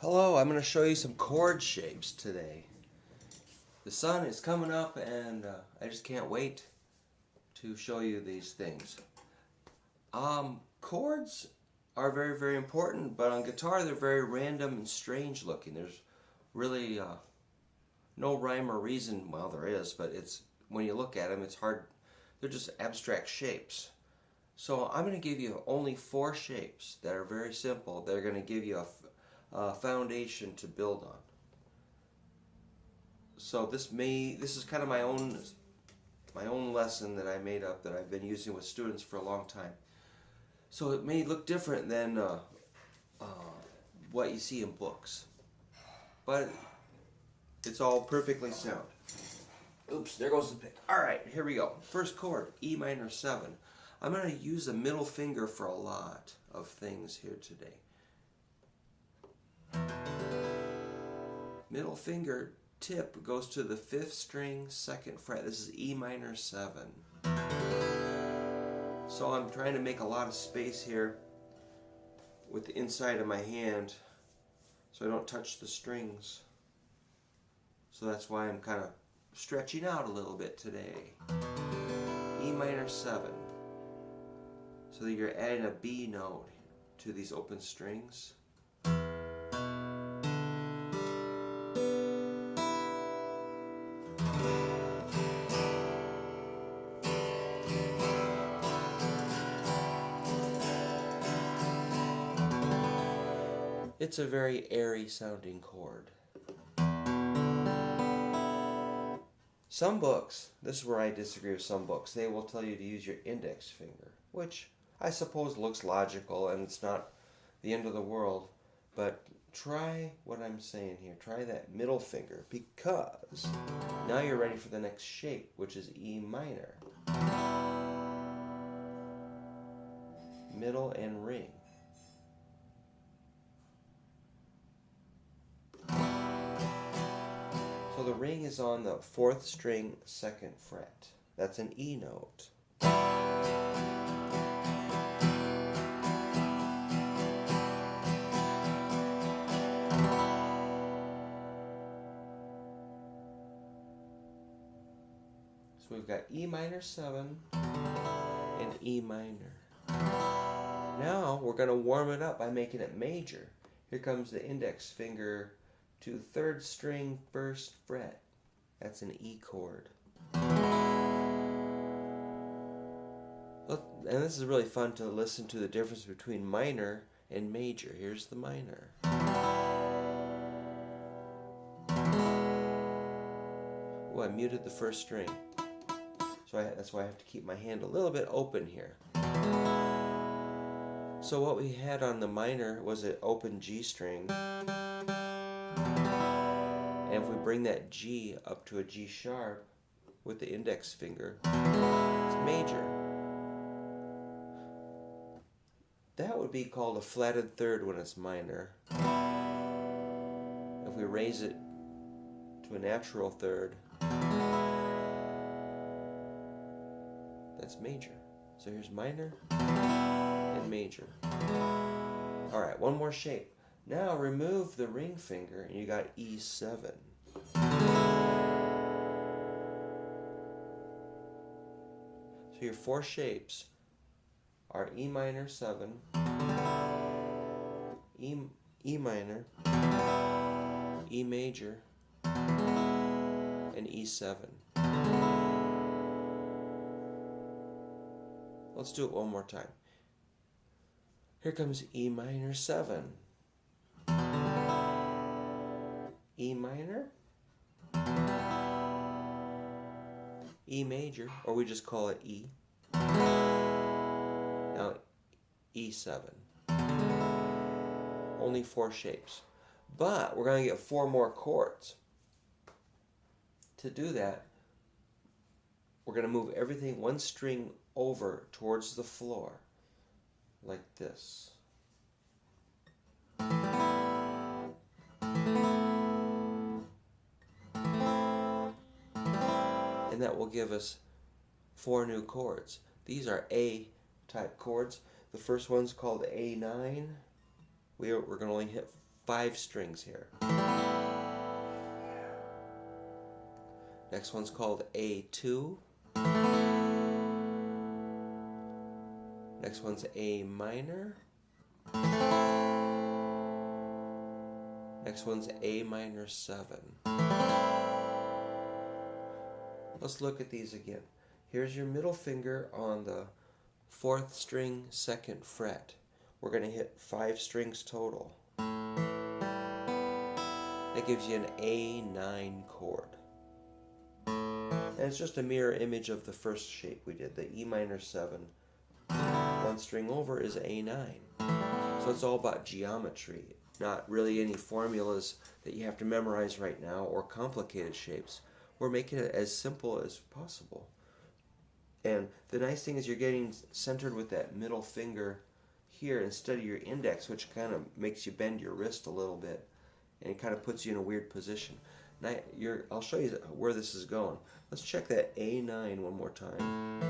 Hello, I'm going to show you some chord shapes today. The sun is coming up and I just can't wait to show you these things. Chords are very, very important, but on guitar they're very random and strange looking. There's really no rhyme or reason. Well, there is, but it's when you look at them, it's hard. They're just abstract shapes. So I'm going to give you only 4 shapes that are very simple. They're going to give you a foundation to build on. So this is kind of my own lesson that I made up that I've been using with students for a long time. So it may look different than what you see in books, but it's all perfectly sound. Oops, there goes the pick. Alright, here we go. First chord, E minor 7. I'm going to use the middle finger for a lot of things here today. Middle finger tip goes to the 5th string, 2nd fret. This is E minor 7. So I'm trying to make a lot of space here with the inside of my hand so I don't touch the strings. So that's why I'm kind of stretching out a little bit today. E minor 7. So that you're adding a B note to these open strings. It's a very airy sounding chord. Some books, this is where I disagree with some books, they will tell you to use your index finger, which I suppose looks logical and it's not the end of the world, but try what I'm saying here. Try that middle finger, because now you're ready for the next shape, which is E minor. Middle and ring. So the ring is on the 4th string, 2nd fret. That's an E note. So we've got E minor 7 and E minor. Now we're going to warm it up by making it major. Here comes the index finger to 3rd string, 1st fret. That's an E chord. And this is really fun to listen to the difference between minor and major. Here's the minor. Oh, I muted the 1st string. So that's why I have to keep my hand a little bit open here. So what we had on the minor was an open G string. And if we bring that G up to a G sharp with the index finger, it's major. That would be called a flatted third when it's minor. If we raise it to a natural third, that's major. So here's minor and major. Alright, one more shape. Now remove the ring finger and you got E7. So your 4 shapes are E minor 7, E minor, E major, and E7. Let's do it one more time. Here comes E minor 7. E minor, E major, or we just call it E. Now E7. Only 4 shapes. But we're going to get 4 more chords. To do that, we're going to move everything 1 string over towards the floor, like this. And that will give us 4 new chords. These are A-type chords. The first one's called A9. We're going to only hit 5 strings here. Next one's called A2. Next one's A minor. Next one's A minor 7. Let's look at these again. Here's your middle finger on the 4th string, 2nd fret. We're going to hit 5 strings total. That gives you an A9 chord. And it's just a mirror image of the first shape we did, the E minor 7. 1 string over is A9. So it's all about geometry, not really any formulas that you have to memorize right now or complicated shapes. We're making it as simple as possible. And the nice thing is you're getting centered with that middle finger here instead of your index, which kind of makes you bend your wrist a little bit and it kind of puts you in a weird position. Now I'll show you where this is going. Let's check that A9 one more time.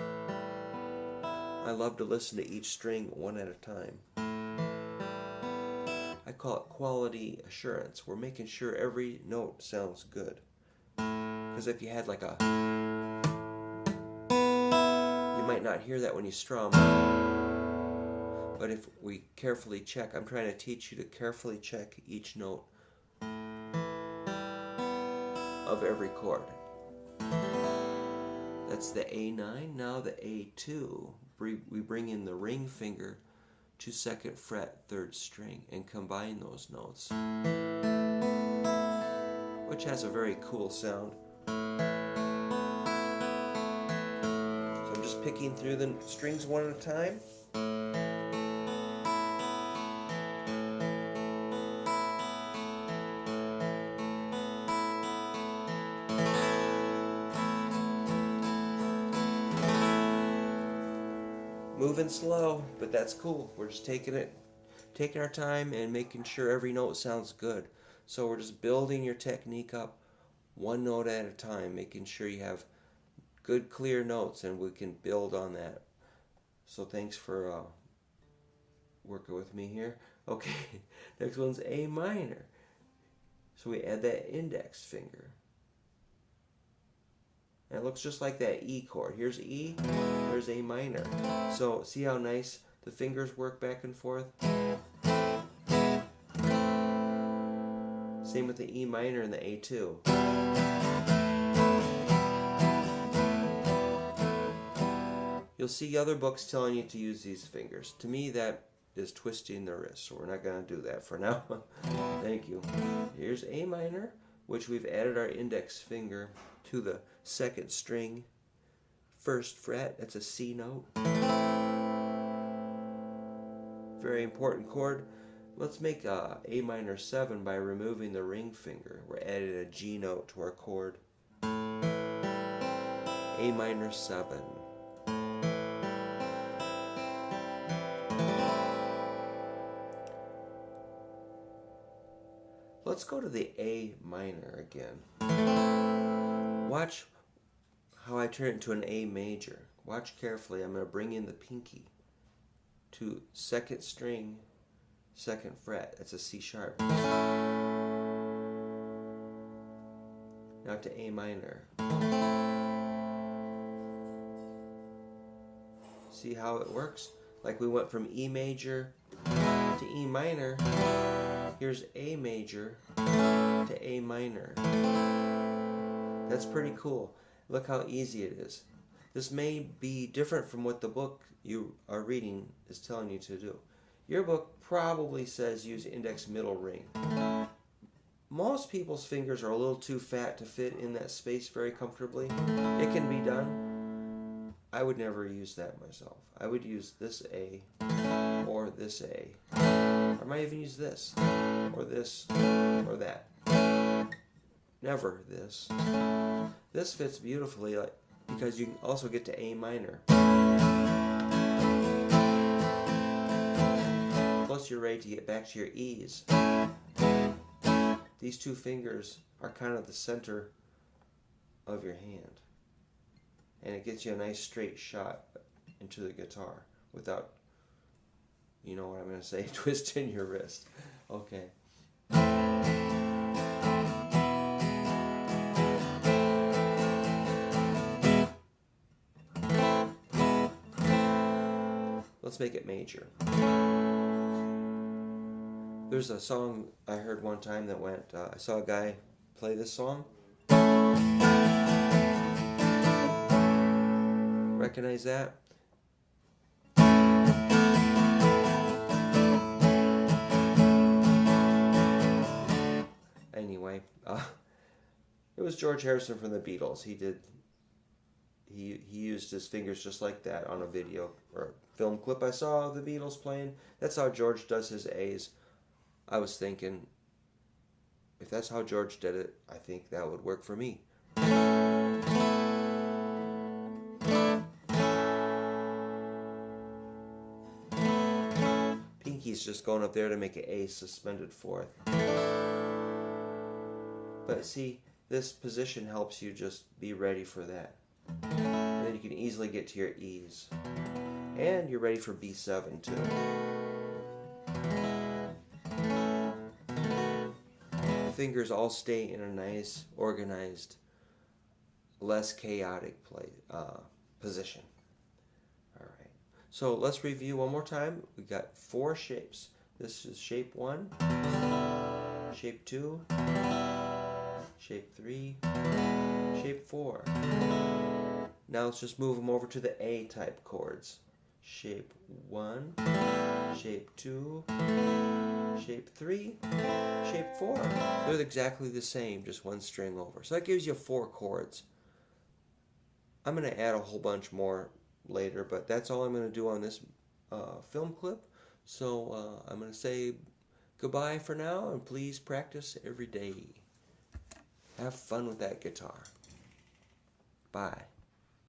I love to listen to each string one at a time. I call it quality assurance. We're making sure every note sounds good. Because if you had like a... you might not hear that when you strum. But if we carefully check, I'm trying to teach you to carefully check each note of every chord. That's the A9. Now the A2. We bring in the ring finger to 2nd fret, 3rd string, and combine those notes, which has a very cool sound. So I'm just picking through the strings one at a time. Moving slow, but that's cool. We're just taking our time and making sure every note sounds good. So we're just building your technique up one note at a time, making sure you have good clear notes, and we can build on that. So thanks for working with me here. Okay, next one's A minor. So we add that index finger. And it looks just like that E chord. Here's E, there's A minor. So see how nice the fingers work back and forth? Same with the E minor and the A2. You'll see other books telling you to use these fingers. To me, that is twisting the wrist, so we're not going to do that for now. Thank you. Here's A minor, which we've added our index finger to the 2nd string, 1st fret. That's a C note. Very important chord. Let's make A minor 7 by removing the ring finger. We're adding a G note to our chord. A minor 7. Let's go to the A minor again. Watch how I turn it into an A major. Watch carefully. I'm going to bring in the pinky to 2nd string, 2nd fret. That's a C sharp. Now to A minor. See how it works? Like we went from E major to E minor. Here's A major to A minor. That's pretty cool. Look how easy it is. This may be different from what the book you are reading is telling you to do. Your book probably says use index middle ring. Most people's fingers are a little too fat to fit in that space very comfortably. It can be done. I would never use that myself. I would use this A or this A. Or I might even use this or this or that. Never this. This fits beautifully because you can also get to A minor. Plus you're ready to get back to your E's. These two fingers are kind of the center of your hand. And it gets you a nice straight shot into the guitar without, you know what I'm going to say, twisting your wrist. Okay. Let's make it major. There's a song I heard one time that went, I saw a guy play this song. Recognize that? Anyway, it was George Harrison from the Beatles. He used his fingers just like that on a video or a film clip I saw of the Beatles playing. That's how George does his A's. I was thinking, if that's how George did it, I think that would work for me. Pinky's just going up there to make an A suspended fourth. But see, this position helps you just be ready for that. And then you can easily get to your E's. And you're ready for B7 too. The fingers all stay in a nice, organized, less chaotic position. Alright, so let's review one more time. We got 4 shapes. This is shape 1, shape 2, shape 3, shape 4. Now let's just move them over to the A type chords. Shape 1, shape 2, shape 3, shape 4. They're exactly the same, just one string over. So that gives you 4 chords. I'm going to add a whole bunch more later, but that's all I'm going to do on this film clip. So I'm going to say goodbye for now, and please practice every day. Have fun with that guitar. Bye.